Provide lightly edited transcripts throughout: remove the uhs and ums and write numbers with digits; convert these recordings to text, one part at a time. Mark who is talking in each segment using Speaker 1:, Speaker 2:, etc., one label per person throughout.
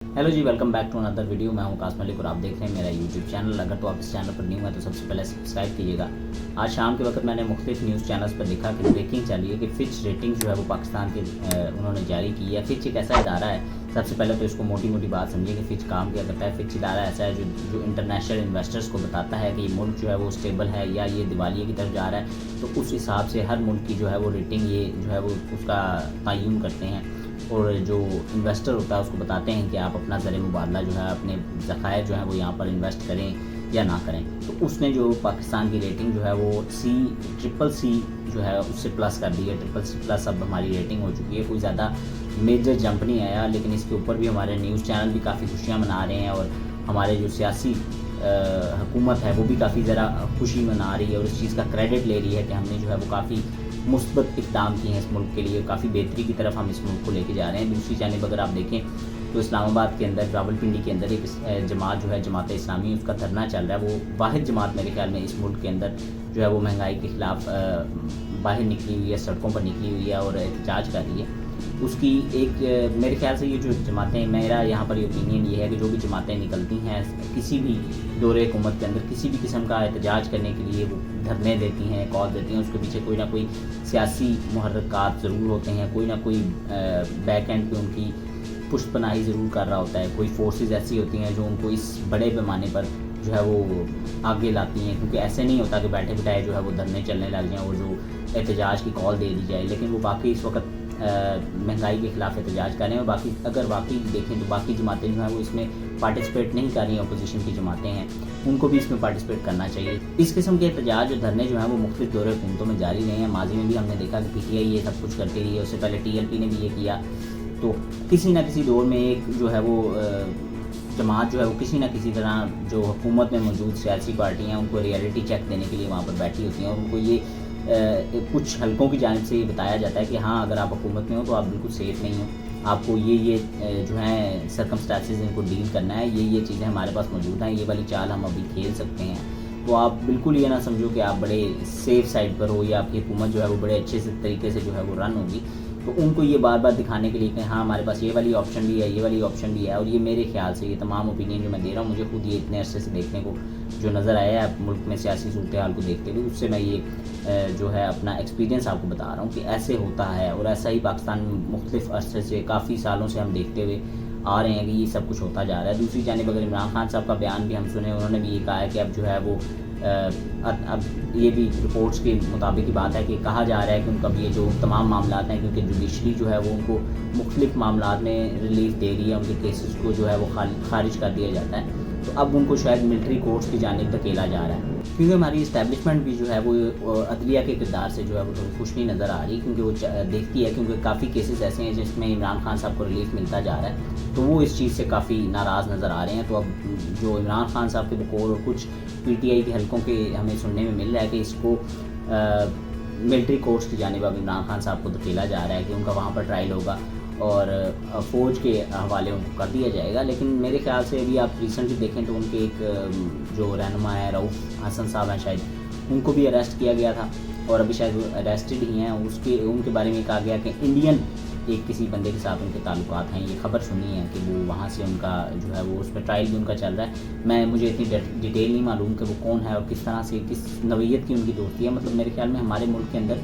Speaker 1: Hello ji, welcome back to another video. मैं हूं कास मलिक और आप देख रहे हैं मेरा यूट्यूब चैनल। अगर तो आप इस चैनल पर न्यू हैं तो सबसे पहले सब्सक्राइब कीजिएगा। आज शाम के वक्त मैंने मुख्तलिफ न्यूज़ चैनल्स पर देखा कि ब्रेकिंग चल रही है कि फिच रेटिंग जो है वो पाकिस्तान के उन्होंने जारी की है। फिच एक ऐसा इदारा है, सबसे पहले तो इसको मोटी मोटी बात समझिए कि फिच काम क्या करता है। फिच इदारा ऐसा है जो इंटरनेशनल इन्वेस्टर्स को बताता है कि ये मुल्क जो है वो स्टेबल है या ये दिवालिये की तरफ जा रहा है। तो उस हिसाब से हर मुल्क की जो है वो रेटिंग ये जो है वो उसका तयन करते हैं और जो इन्वेस्टर होता है उसको बताते हैं कि आप अपना ज़र मुबादला जो है अपने ज़खायर जो है वो यहाँ पर इन्वेस्ट करें या ना करें। तो उसने जो पाकिस्तान की रेटिंग जो है वो CCC जो है उससे प्लस कर दी है। CCC+ अब हमारी रेटिंग हो चुकी है। कोई ज़्यादा मेजर जंप नहीं आया, लेकिन इसके ऊपर भी हमारे न्यूज़ चैनल भी काफ़ी खुशियाँ मना रहे हैं और हमारे जो सियासी हुकूमत है वो भी काफ़ी ज़रा खुशी मना रही है और इस चीज़ का क्रेडिट ले रही है कि हमने जो है वो काफ़ी मुस्बत इक़दाम किए हैं इस मुल्क के लिए। काफ़ी बेहतरी की तरफ हम इस मुल्क को लेके जा रहे हैं। दूसरी जानिब अगर आप देखें तो इस्लामाबाद के अंदर, रावलपिंडी के अंदर एक जमात जो है जमात इस्लामी, उसका धरना चल रहा है। वो वाहिद जमात मेरे ख्याल में इस मुल्क के अंदर जो है वो महंगाई के ख़िलाफ़ बाहर निकली हुई है, सड़कों पर निकली हुई है और एहतजाज कर रही है। उसकी एक मेरे ख्याल से ये जो जमातें, मेरा यहाँ पर ओपिनियन ये है कि जो भी जमातें निकलती हैं किसी भी दौरे हुकूमत के अंदर किसी भी किस्म का एहतजाज करने के लिए, वो धरने देती हैं, कॉल देती हैं, उसके पीछे कोई ना कोई सियासी मुहर्रिकात ज़रूर होते हैं। कोई ना कोई बैक एंड पे उनकी पुष्ट पनाही ज़रूर कर रहा होता है। कोई फोर्सेस ऐसी होती हैं जो उनको इस बड़े पैमाने पर जो है वो आगे लाती हैं, क्योंकि ऐसे नहीं होता कि बैठे बिठाए जो है वो धरने चलने लग जाएँ और जो एहतजाज की कॉल दे दी जाए। लेकिन वो बाकी इस वक्त महंगाई के ख़िलाफ़ एहतजाज कर रहे हैं और बाकी अगर वाकई देखें तो बाकी जमातें जो हैं वो इसमें पार्टिसिपेट नहीं कर रही हैं। अपोजिशन की जमातें हैं, उनको भी इसमें पार्टिसिपेट करना चाहिए। इस किस्म के एहतजाज और धरने जो हैं वो मुख्तलिफ दौरे हुकूमतों में जारी रहे हैं। माजी में भी हमने देखा कि PTI ये सब कुछ करती रही है, उससे पहले TLP ने भी ये किया। तो किसी न किसी दौर में एक जो है वो जमात जो है वो किसी न किसी तरह जो हुकूमत में मौजूद सियासी पार्टियाँ हैं उनको रियलिटी चेक देने के लिए वहाँ पर बैठी होती हैं और उनको ये कुछ हलकों की जानिब से ये बताया जाता है कि हाँ, अगर आप हुकूमत में हो तो आप बिल्कुल सेफ़ नहीं हो, आपको ये जो है सरकमस्टेंसेस इनको डील करना है, ये चीज़ें हमारे पास मौजूद हैं, ये वाली चाल हम अभी खेल सकते हैं। तो आप बिल्कुल ये ना समझो कि आप बड़े सेफ़ साइड पर हो या आपकी हुकूमत जो है वो बड़े अच्छे से तरीके से जो है वो रन होगी। तो उनको ये बार बार दिखाने के लिए कि हाँ, हमारे पास ये वाली ऑप्शन भी है, ये वाली ऑप्शन भी है। और ये मेरे ख्याल से ये तमाम ओपिनियन जो मैं दे रहा हूँ, मुझे खुद ये इतने अरसे से देखने को जो नज़र आया है मुल्क में सियासी सूरत हाल को देखते हुए, उससे मैं ये जो है अपना एक्सपीरियंस आपको बता रहा हूँ कि ऐसे होता है और ऐसा ही पाकिस्तान में मुख्तलिफ अरसे से काफ़ी सालों से हम देखते हुए आ रहे हैं कि ये सब कुछ होता जा रहा है। दूसरी जानिब अगर इमरान खान साहब का बयान भी हम सुने, उन्होंने भी ये कहा है कि अब जो है वो अब ये भी रिपोर्ट्स के मुताबिक की बात है कि कहा जा रहा है कि उनका ये जो तमाम मामलात हैं, क्योंकि जुडिशरी जो है वो उनको मुख्तलिफ मामलात में रिलीफ दे रही है, उनके केसेस को जो है वो खारिज कर दिया जाता है। तो अब उनको शायद मिलिट्री कोर्ट्स की जानिब धकेला जा रहा है, क्योंकि हमारी इस्टेब्लिशमेंट भी जो है वो अदलिया के किरदार से जो है वो थोड़ी खुश नहीं नज़र आ रही, क्योंकि वो देखती है क्योंकि काफ़ी केसेस ऐसे हैं जिसमें इमरान खान साहब को रिलीफ मिलता जा रहा है, तो वो इस चीज़ से काफ़ी नाराज़ नज़र आ रहे हैं। तो अब जो इमरान खान साहब के बकौल और कुछ PTI के हलकों के हमें सुनने में मिल रहा है कि इसको मिलिट्री कोर्ट्स की जानिब अब इमरान खान साहब को धकेला जा रहा है कि उनका वहाँ पर ट्रायल होगा और फ़ौज के हवाले उनको कर दिया जाएगा। लेकिन मेरे ख्याल से अभी आप रिसेंटली देखें तो उनके एक जो रहनुमा है रऊफ़ हसन साहब हैं, शायद उनको भी अरेस्ट किया गया था और अभी शायद अरेस्टेड ही हैं। उनके बारे में कहा गया कि इंडियन एक किसी बंदे के साथ उनके ताल्लुकात हैं। ये खबर सुनी है कि वो वहाँ से उनका जो है वो उस पर ट्रायल भी उनका चल रहा है। मुझे इतनी डिटेल नहीं मालूम कि वो कौन है और किस तरह से किस नौइयत की उनकी दोस्ती है। मतलब मेरे ख्याल में हमारे मुल्क के अंदर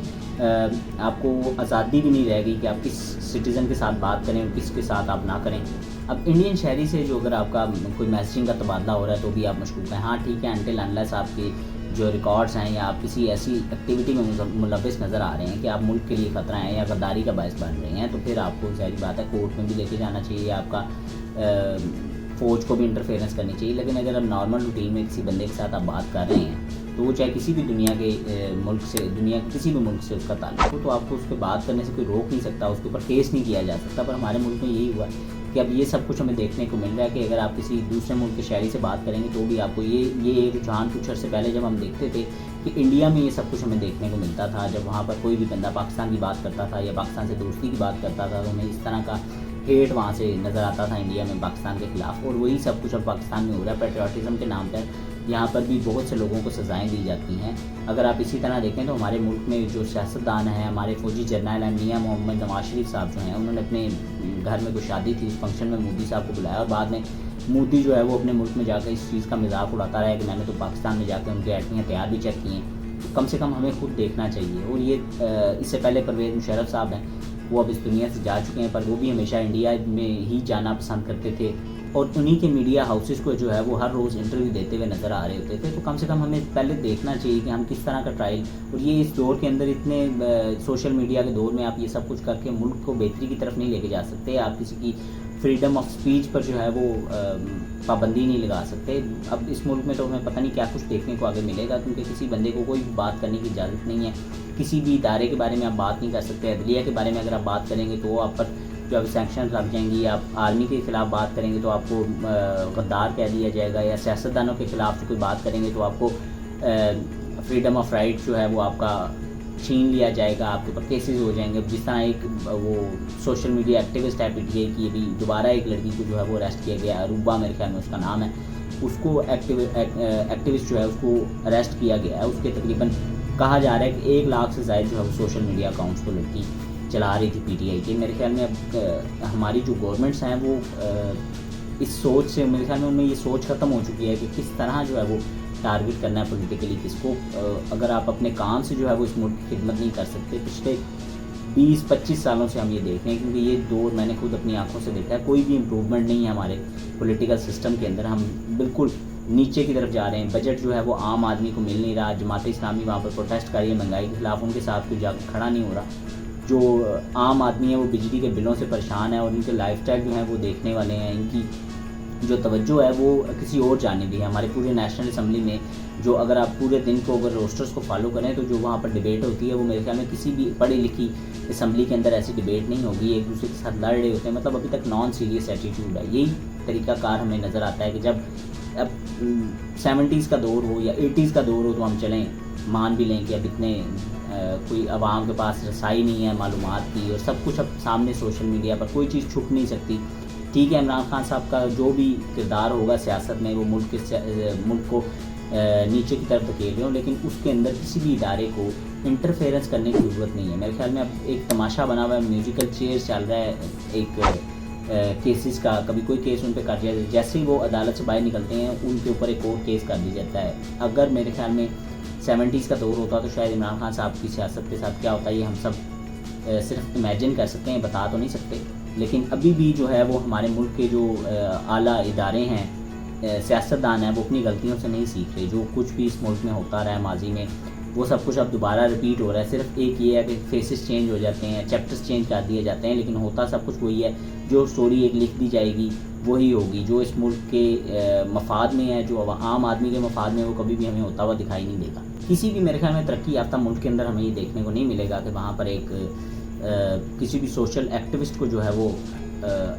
Speaker 1: आपको आज़ादी भी नहीं रहेगी कि आप किस सिटीज़न के साथ बात करें और किसके साथ आप ना करें। अब इंडियन शहरी से जो अगर आपका कोई मैसेजिंग का तबादला हो रहा है तो भी आप मशकूक हैं। हाँ ठीक है, अनटिल अनलेस आपके जो रिकॉर्ड्स हैं या आप किसी ऐसी एक्टिविटी में मुलविस नज़र आ रहे हैं कि आप मुल्क के लिए ख़तरा हैं या गद्दारी का बायस बन रहे हैं, तो फिर आपको ज़ाहिर बात है कोर्ट में भी लेके जाना चाहिए, आपका फ़ौज को भी इंटरफेरेंस करनी चाहिए। लेकिन अगर आप नॉर्मल रूटीन में किसी बंदे के साथ आप बात कर रहे हैं तो वो चाहे किसी भी दुनिया के मुल्क से, दुनिया के किसी भी मुल्क से उसका ताल्लुक हो, तो आपको उस पर बात करने से कोई रोक नहीं सकता, उसके ऊपर केस नहीं किया जा सकता। पर हमारे मुल्क में यही हुआ कि अब ये सब कुछ हमें देखने को मिल रहा है कि अगर आप किसी दूसरे मुल्क के शहरी से बात करेंगे तो भी आपको ये रुझान कुछ अर्से पहले जब हम देखते थे कि इंडिया में ये सब कुछ हमें देखने को मिलता था, जब वहाँ पर कोई भी बंदा पाकिस्तान की बात करता था या पाकिस्तान से दोस्ती की बात करता था तो हमें इस तरह का हेट वहाँ से नज़र आता था इंडिया में पाकिस्तान के ख़िलाफ़, और वही सब कुछ अब पाकिस्तान में हो रहा है। पेट्रियाटिज़म के नाम पर यहाँ पर भी बहुत से लोगों को सज़ाएँ दी जाती हैं। अगर आप इसी तरह देखें तो हमारे मुल्क में जो सियासतदान हैं, हमारे फ़ौजी जरनैल हैं, मियां मोहम्मद नवाज शरीफ साहब जो हैं, उन्होंने अपने घर में कोई शादी थी, उस फंक्शन में मोदी साहब को बुलाया, और बाद में मोदी जो है वो अपने मुल्क में जाकर इस चीज़ का मजाक उड़ाता रहा है कि मैंने तो पाकिस्तान में जाकर उनके एटमी हथियार भी चेक किए। तो कम से कम हमें खुद देखना चाहिए। और ये इससे पहले परवेज़ मुशर्रफ साहब हैं, वो अब इस दुनिया से जा चुके हैं, पर वो भी हमेशा इंडिया में ही जाना पसंद करते थे, और उन्हीं के मीडिया हाउसेस को जो है वो हर रोज़ इंटरव्यू देते हुए नज़र आ रहे होते थे। तो कम से कम हमें पहले देखना चाहिए कि हम किस तरह का ट्रायल, और ये इस दौर के अंदर इतने सोशल मीडिया के दौर में आप ये सब कुछ करके मुल्क को बेहतरी की तरफ नहीं लेके जा सकते। आप किसी की फ्रीडम ऑफ स्पीच पर जो है वो पाबंदी नहीं लगा सकते। अब इस मुल्क में तो हमें पता नहीं क्या कुछ देखने को आगे मिलेगा, क्योंकि किसी बंदे को कोई भी बात करने की इजाज़त नहीं है। किसी भी इदारे के बारे में आप बात नहीं कर सकते। अदलिया के बारे में अगर आप बात करेंगे तो वो आप पर जो अब सैंक्शन लग जाएंगी। आप आर्मी के ख़िलाफ़ बात करेंगे तो आपको गद्दार कह दिया जाएगा, या सियासतदानों के ख़िलाफ़ कोई बात करेंगे तो आपको फ्रीडम ऑफ राइट जो है वो आपका छीन लिया जाएगा, आपके ऊपर केसेस हो जाएंगे। जिस तरह एक वो सोशल मीडिया एक्टिविस्ट है पीटीआई की, अभी दोबारा एक लड़की को जो है वो अरेस्ट किया गया, अरूबा मेरे ख्याल में उसका नाम है, उसको एक्टिविस्ट जो है उसको अरेस्ट किया गया है। उसके तकरीबन कहा जा रहा है कि 1 लाख से ज़ायद जो है वो सोशल मीडिया अकाउंट्स को लड़की चला रही थी पीटीआई के। मेरे ख्याल में अब हमारी जो गवर्नमेंट्स हैं वो इस सोच से, मेरे ख्याल में उनमें ये सोच ख़त्म हो चुकी है कि किस तरह जो है वो टारगेट करना है पॉलिटिकली किसको। अगर आप अपने काम से जो है वो इस मुल्क की खिदमत नहीं कर सकते, पिछले 20-25 सालों से हम ये देख रहे हैं, क्योंकि ये दौर मैंने खुद अपनी आंखों से देखा है, कोई भी इम्प्रूवमेंट नहीं है हमारे पॉलिटिकल सिस्टम के अंदर। हम बिल्कुल नीचे की तरफ जा रहे हैं। बजट जो है वो आम आदमी को मिल नहीं रहा। जमात इस्लामी वहाँ पर प्रोटेस्ट कर रही है महंगाई के ख़िलाफ़, उनके साथ कोई जाकर खड़ा नहीं हो रहा। जो आम आदमी है वो बिजली के बिलों से परेशान है, और इनके लाइफस्टाइल जो है वो देखने वाले हैं। इनकी जो तवज्जो है वो किसी और जाने दी है। हमारे पूरे नेशनल असम्बली में जो अगर आप पूरे दिन को अगर रोस्टर्स को फॉलो करें तो जो वहाँ पर डिबेट होती है वो मेरे ख्याल में किसी भी पढ़ी लिखी असम्बली के अंदर ऐसी डिबेट नहीं होगी। एक दूसरे के साथ लड़ रहे होते हैं, मतलब अभी तक नॉन सीरियस एटीट्यूड है। यही तरीक़ाकार हमें नज़र आता है कि जब अब 70s का दौर हो या 80s का दौर हो तो हम चलें मान भी लें कि अब इतने कोई आवाम के पास रसाई नहीं है मालूमात की, और सब कुछ अब सामने सोशल मीडिया पर, कोई चीज़ छुप नहीं सकती। ठीक है, इमरान खान साहब का जो भी किरदार होगा सियासत में, वो मुल्क को नीचे की तरफ धकेल रहे हो, लेकिन उसके अंदर किसी भी इदारे को इंटरफेरेंस करने की ज़रूरत नहीं है। मेरे ख्याल में अब एक तमाशा बना हुआ है, म्यूजिकल चेयर्स चल रहा है एक केसेस का। कभी कोई केस उन पर कर दिया, जैसे ही वो अदालत से बाहर निकलते हैं उनके ऊपर एक और केस कर दिया जाता है। अगर मेरे ख्याल में 70s का दौर होता तो शायद इमरान खान साहब की सियासत के साथ क्या होता है ये हम सब सिर्फ इमेजिन कर सकते हैं, बता तो नहीं सकते। लेकिन अभी भी जो है वो हमारे मुल्क के जो आला इदारे हैं, सियासतदान हैं, वो अपनी गलतियों से नहीं सीख रहे। जो कुछ भी इस मुल्क में होता रहा है माजी में, वो सब कुछ अब दोबारा रिपीट हो रहा है। सिर्फ एक ये है कि फेसेस चेंज हो जाते हैं, चैप्टर्स चेंज कर दिए जाते हैं, लेकिन होता सब कुछ वही है। जो स्टोरी एक लिख दी जाएगी वही होगी। जो इस मुल्क के मफाद में है, जो आम आदमी के मफाद में, वो कभी भी हमें होता हुआ दिखाई नहीं देगा। किसी भी मेरे ख्याल में तरक्की याफ्ता मुल्क के अंदर हमें ये देखने को नहीं मिलेगा कि वहाँ पर एक किसी भी सोशल एक्टिविस्ट को जो है वो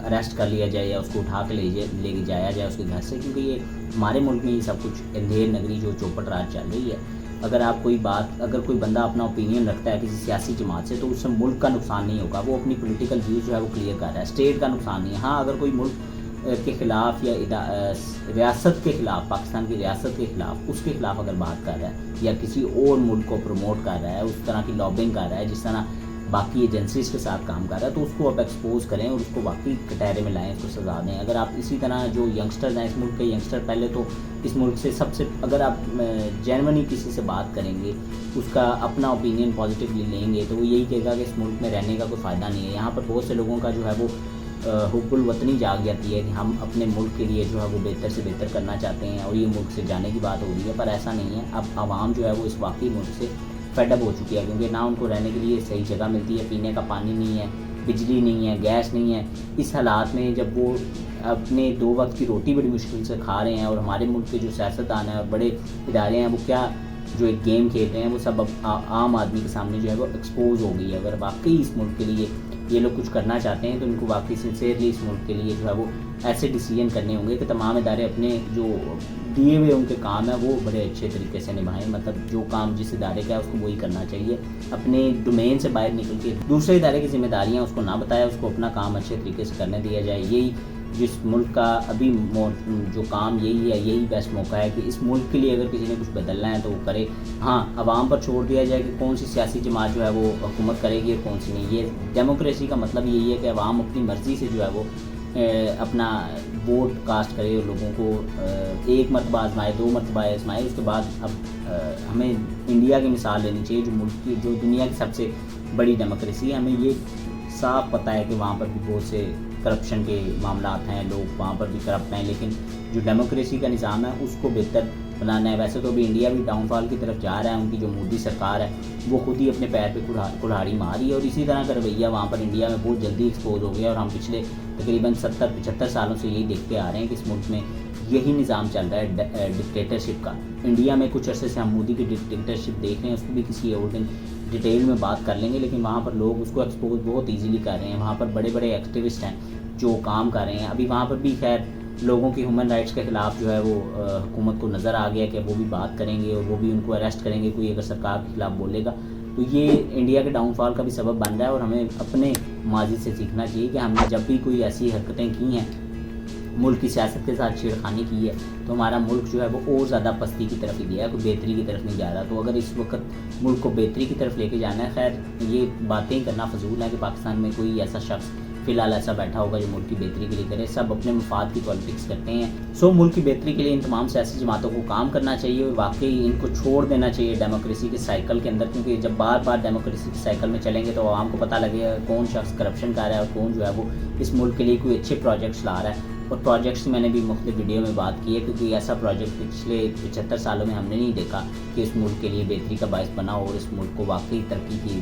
Speaker 1: अरेस्ट कर लिया जाए या उसको उठा के ले जाया जाए उसके घर से, क्योंकि ये हमारे मुल्क में ये सब कुछ अंधेर नगरी जो चौपट राज चल रही है। अगर कोई बंदा अपना ओपिनियन रखता है किसी सियासी जमात से, तो उससे मुल्क का नुकसान नहीं होगा, वो अपनी पॉलिटिकल व्यूज़ जो है वो क्लियर कर रहा है, स्टेट का नुकसान नहीं है। हाँ, अगर कोई मुल्क के ख़िलाफ़ या रियासत के ख़िलाफ़, पाकिस्तान की रियासत के ख़िलाफ़, उसके ख़िलाफ़ अगर बात कर रहा है या किसी और मुल्क को प्रमोट कर रहा है, उस तरह की लॉबिंग कर रहा है जिस तरह बाकी एजेंसीज़ के साथ काम कर रहा है, तो उसको आप एक्सपोज करें और उसको बाकी कटहरे में लाएँ, उसको सजा दें। अगर आप इसी तरह जो यंगस्टर्स हैं, इस मुल्क के यंगस्टर, पहले तो इस मुल्क से सबसे, अगर आप जेन्युइनली किसी से बात करेंगे, उसका अपना ओपिनियन पॉजिटिवली लेंगे, तो वो यही कहेगा कि इस मुल्क में रहने का कोई फ़ायदा नहीं है। यहाँ पर बहुत से लोगों का जो है वो हुब्बुल वतनी जाग जाती है कि हम अपने मुल्क के लिए जो है वो बेहतर से बेहतर करना चाहते हैं, और ये मुल्क से जाने की बात हो रही है, पर ऐसा नहीं है। अब आवाम जो है वो इस वाकई मुल्क से फेडअप हो चुकी है, क्योंकि ना उनको रहने के लिए सही जगह मिलती है, पीने का पानी नहीं है, बिजली नहीं है, गैस नहीं है। इस हालात में जब वो अपने 2 वक्त की रोटी बड़ी मुश्किल से खा रहे हैं, और हमारे मुल्क के जो सियासतदान हैं और बड़े इदारे हैं वो क्या जो एक गेम खेल रहे हैं, वो सब अब आम आदमी के सामने जो है वो एक्सपोज हो गई है। अगर वाकई इस मुल्क के लिए یہ لوگ کچھ کرنا چاہتے ہیں تو ان کو واقعی سنسیئرلی اس ملک کے لیے جو ہے وہ ایسے ڈیسیجن کرنے ہوں گے کہ تمام ادارے اپنے جو دیے ہوئے ان کے کام ہیں وہ بڑے اچھے طریقے سے نبھائیں. مطلب جو کام جس ادارے کا ہے اس کو وہی کرنا چاہیے. اپنے ڈومین سے باہر نکل کے دوسرے ادارے کی ذمہ داریاں اس کو نہ بتایا, اس کو اپنا کام اچھے طریقے سے کرنے دیا جائے. یہی جس ملک کا ابھی جو کام یہی ہے, یہی بیسٹ موقع ہے کہ اس ملک کے لیے اگر کسی نے کچھ بدلنا ہے تو وہ کرے. ہاں, عوام پر چھوڑ دیا جائے کہ کون سی سیاسی جماعت جو ہے وہ حکومت کرے گی اور کون سی نہیں. یہ ڈیموکریسی کا مطلب یہی ہے کہ عوام اپنی مرضی سے جو ہے وہ اپنا ووٹ کاسٹ کرے اور لوگوں کو ایک مرتبہ آزمائے, 2 مرتبہ آزمائے. اس کے بعد اب ہمیں انڈیا کی مثال لینی چاہیے جو ملک کی جو دنیا کی سب سے بڑی ڈیموکریسی ہے. ہمیں یہ صاف پتہ ہے کہ وہاں پر بھی بہت سے کرپشن کے معاملات ہیں, لوگ وہاں پر بھی کرپٹ ہیں, لیکن جو ڈیموکریسی کا نظام ہے اس کو بہتر بنانا ہے. ویسے تو ابھی انڈیا بھی ڈاؤن فال کی طرف جا رہا ہے. ان کی جو مودی سرکار ہے وہ خود ہی اپنے پیر پہ کلہاڑی ماری ہے, اور اسی طرح کا رویہ وہاں پر انڈیا میں بہت جلدی ایکسپوز ہو گیا. اور ہم پچھلے تقریباً 70-75 سالوں سے یہی دیکھتے آ رہے ہیں کہ اس ملک میں یہی نظام چل رہا ہے ڈکٹیٹرشپ کا. انڈیا میں کچھ عرصے سے ہم مودی کی ڈکٹیٹرشپ دیکھ رہے ہیں, اس کو بھی کسی اور دن ڈیٹیل میں بات کر لیں گے, لیکن وہاں پر لوگ اس کو ایکسپوز بہت ایزیلی کر رہے ہیں. وہاں پر بڑے بڑے ایکٹیوسٹ ہیں جو کام کر رہے ہیں. ابھی وہاں پر بھی خیر لوگوں کی ہیومن رائٹس کے خلاف جو ہے وہ حکومت کو نظر آ گیا کہ وہ بھی بات کریں گے اور وہ بھی ان کو اریسٹ کریں گے کوئی اگر سرکار کے خلاف بولے گا. تو یہ انڈیا کے ڈاؤن فال کا بھی سبب بن رہا ہے, اور ہمیں اپنے ماضی سے سیکھنا چاہیے کہ ہم نے جب بھی کوئی ایسی حرکتیں کی ہیں, ملک کی سیاست کے ساتھ چھیڑخانی کی ہے, تو ہمارا ملک جو ہے وہ اور زیادہ پستی کی طرف ہی گیا ہے, کوئی بہتری کی طرف نہیں جا رہا. تو اگر اس وقت ملک کو بہتری کی طرف لے کے جانا ہے, خیر یہ باتیں کرنا فضول ہے کہ پاکستان میں کوئی ایسا شخص فی الحال ایسا بیٹھا ہوگا جو ملک کی بہتری کے لیے کرے. سب اپنے مفاد کی پالیٹکس کرتے ہیں. ملک کی بہتری کے لیے ان تمام سیاسی جماعتوں کو کام کرنا چاہیے, اور واقعی ان کو چھوڑ دینا چاہیے ڈیموکریسی کے سائیکل کے اندر, کیونکہ جب بار بار ڈیموکریسی کے سائیکل میں چلیں گے تو عوام کو پتہ لگے گا کون شخص کرپشن کر رہا ہے اور کون جو ہے وہ اس ملک کے لیے کوئی اچھے پروجیکٹس لا رہا ہے. اور پروجیکٹس کی میں نے بھی مختلف ویڈیو میں بات کی ہے, کیونکہ ایسا پروجیکٹ پچھلے 75 سالوں میں ہم نے نہیں دیکھا کہ اس ملک کے لیے بہتری کا باعث بنا اور اس ملک کو واقعی ترقی کی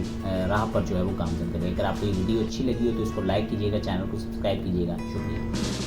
Speaker 1: راہ پر جو ہے وہ گامزن کرے. اگر آپ کو یہ ویڈیو اچھی لگی ہو تو اس کو لائک کیجیے گا, چینل کو سبسکرائب کیجیے گا. شکریہ.